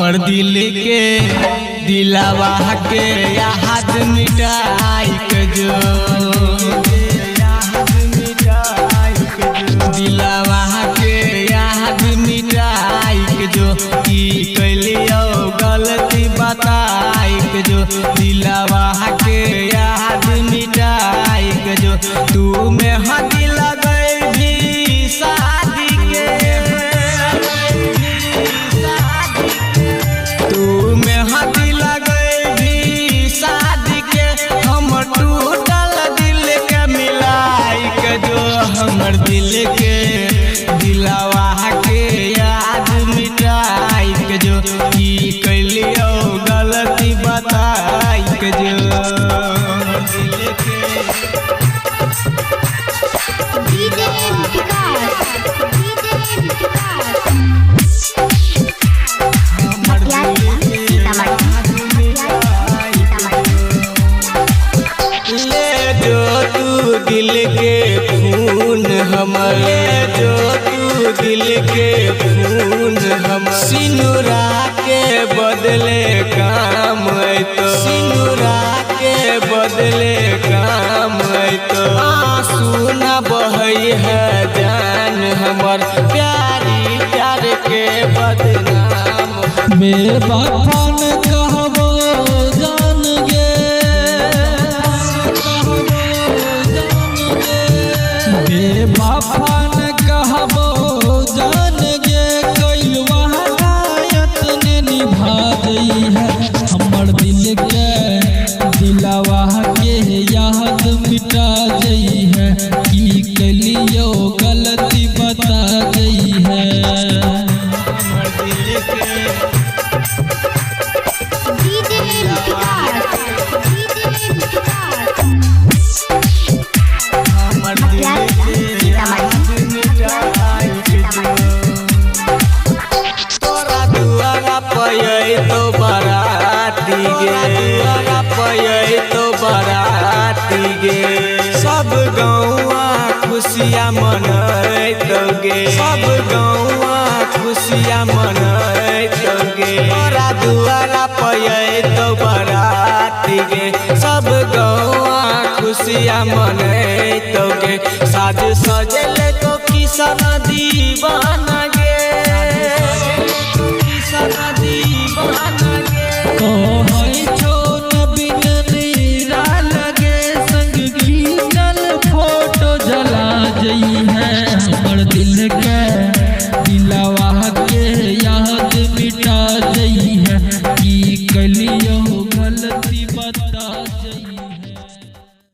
हमर दिल के दिलावा के याद मिटाई के जो दिलावा के याद मिटाई के जो की कैलियो गलती बताई के जो दिलावा के याद मिटाई के जो तू में हदी लगई भी शादी के तू में हदी लगई भी शादी के हम टूटल दिल के मिलाई के जो हमर दिल के दिलावा के याद मिटाई के जो की कैलियो गलती बताई के जो दिल के ले जो तू दिल के खून हमर जो तू दिल के खून हम सिनुरा के बदले काम है तो सिनुरा के बदले काम है तो आंसू न बहई है जान हमर प्यारी प्यार के बदनाम बेवफा न कहबो जान गे बेवफा न कहबो जान गे कैल वहायत ने निभा दई है हमर दिल के दिलावा के याद मिटा दई है की कलियो गलती बता दई है हमर दिल के हमर दिल के याद मिटाई के जो तोरा दुआरा पयै तो बाराती गे दुआरा पयै तो बाराती गे सब गौआ खुशियाँ मनैत गे सब गौआ खुशियाँ मनैत गे तोरा दुआरा पयै तो बाराती गे सब गौआ खुशियाँ मनैत गे साज सजल तो किसन दीवाना गे किसन दीवाना गे कहै छो नबीन नीरा लगे संग खींचल फोटो जला जई है